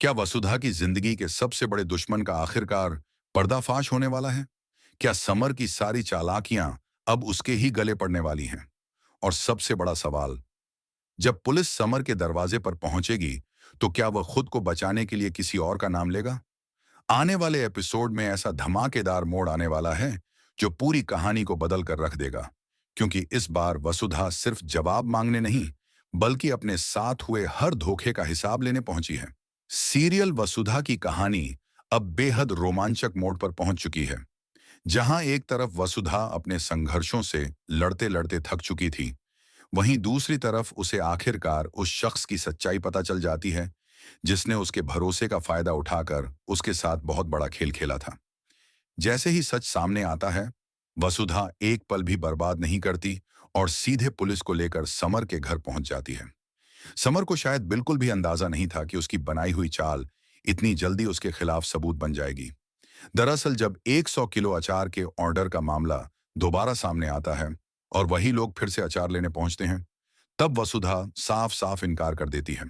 क्या वसुधा की जिंदगी के सबसे बड़े दुश्मन का आखिरकार पर्दाफाश होने वाला है? क्या समर की सारी चालाकियां अब उसके ही गले पड़ने वाली हैं? और सबसे बड़ा सवाल, जब पुलिस समर के दरवाजे पर पहुंचेगी, तो क्या वह खुद को बचाने के लिए किसी और का नाम लेगा? आने वाले एपिसोड में ऐसा धमाकेदार मोड़ आने वाला है जो पूरी कहानी को बदल कर रख देगा, क्योंकि इस बार वसुधा सिर्फ जवाब मांगने नहीं, बल्कि अपने साथ हुए हर धोखे का हिसाब लेने पहुंची है। सीरियल वसुधा की कहानी अब बेहद रोमांचक मोड़ पर पहुंच चुकी है, जहां एक तरफ वसुधा अपने संघर्षों से लड़ते लड़ते थक चुकी थी, वहीं दूसरी तरफ उसे आखिरकार उस शख्स की सच्चाई पता चल जाती है जिसने उसके भरोसे का फायदा उठाकर उसके साथ बहुत बड़ा खेल खेला था। जैसे ही सच सामने आता है, वसुधा एक पल भी बर्बाद नहीं करती और सीधे पुलिस को लेकर समर के घर पहुंच जाती है। समर को शायद बिल्कुल भी अंदाजा नहीं था कि उसकी बनाई हुई चाल इतनी जल्दी उसके खिलाफ सबूत बन जाएगी। दरअसल जब 100 किलो अचार के ऑर्डर का मामला दोबारा सामने आता है और वही लोग फिर से अचार लेने पहुंचते हैं, तब वसुधा साफ साफ इनकार कर देती है।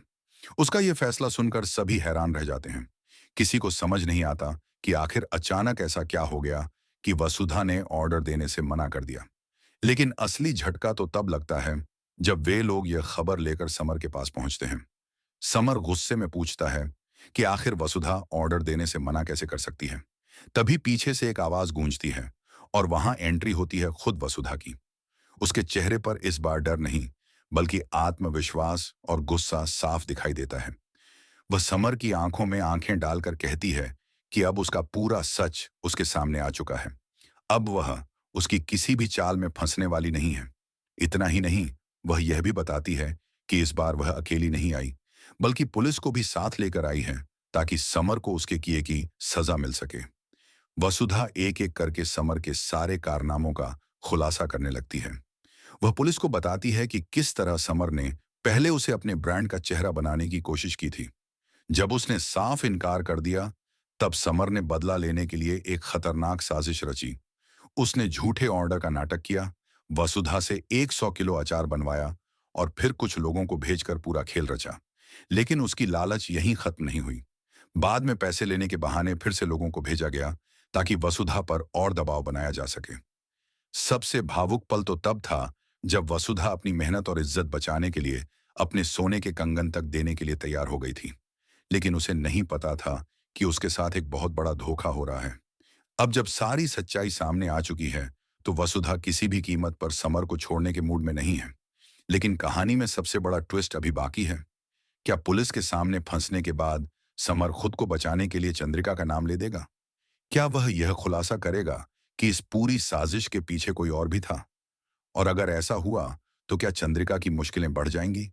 उसका यह फैसला सुनकर सभी हैरान रह जाते हैं। किसी को समझ नहीं आता कि आखिर अचानक ऐसा क्या हो गया कि वसुधा ने ऑर्डर देने से मना कर दिया। लेकिन असली झटका तो तब लगता है जब वे लोग यह खबर लेकर समर के पास पहुंचते हैं। समर गुस्से में पूछता है कि आखिर वसुधा ऑर्डर देने से मना कैसे कर सकती है। तभी पीछे से एक आवाज गूंजती है और वहां एंट्री होती है खुद वसुधा की। उसके चेहरे पर इस बार डर नहीं, बल्कि आत्मविश्वास और गुस्सा साफ दिखाई देता है। वह समर की आंखों में आंखें डालकर कहती है कि अब उसका पूरा सच उसके सामने आ चुका है। अब वह उसकी किसी भी चाल में फंसने वाली नहीं है। इतना ही नहीं, वह यह भी बताती है कि इस बार वह अकेली नहीं आई, बल्कि पुलिस को भी साथ लेकर आई है, ताकि समर को उसके किए की सजा मिल सके। वसुधा एक एक करके समर के सारे कारनामों का खुलासा करने लगती है। वह पुलिस को बताती है कि किस तरह समर ने पहले उसे अपने ब्रांड का चेहरा बनाने की कोशिश की थी। जब उसने साफ इनकार कर दिया, तब समर ने बदला लेने के लिए एक खतरनाक साजिश रची। उसने झूठे ऑर्डर का नाटक किया, वसुधा से 100 किलो अचार बनवाया और फिर कुछ लोगों को भेजकर पूरा खेल रचा। लेकिन उसकी लालच यहीं खत्म नहीं हुई। बाद में पैसे लेने के बहाने फिर से लोगों को भेजा गया, ताकि वसुधा पर और दबाव बनाया जा सके। सबसे भावुक पल तो तब था जब वसुधा अपनी मेहनत और इज्जत बचाने के लिए अपने सोने के कंगन तक देने के लिए तैयार हो गई थी। लेकिन उसे नहीं पता था कि उसके साथ एक बहुत बड़ा धोखा हो रहा है। अब जब सारी सच्चाई सामने आ चुकी है, तो वसुधा किसी भी कीमत पर समर को छोड़ने के मूड में नहीं है। लेकिन कहानी में सबसे बड़ा ट्विस्ट अभी बाकी है। क्या पुलिस के सामने फंसने के बाद समर खुद को बचाने के लिए चंद्रिका का नाम ले देगा? क्या वह यह खुलासा करेगा कि इस पूरी साजिश के पीछे कोई और भी था? और अगर ऐसा हुआ, तो क्या चंद्रिका की मुश्किलें बढ़ जाएंगी?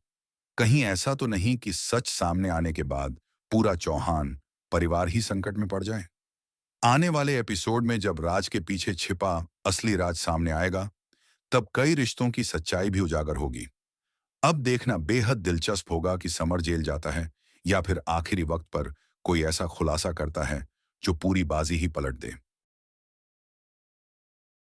कहीं ऐसा तो नहीं कि सच सामने आने के बाद पूरा चौहान परिवार ही संकट में पड़ जाए? आने वाले एपिसोड में जब राज के पीछे छिपा असली राज सामने आएगा, तब कई रिश्तों की सच्चाई भी उजागर होगी। अब देखना बेहद दिलचस्प होगा कि समर जेल जाता है या फिर आखिरी वक्त पर कोई ऐसा खुलासा करता है जो पूरी बाजी ही पलट दे।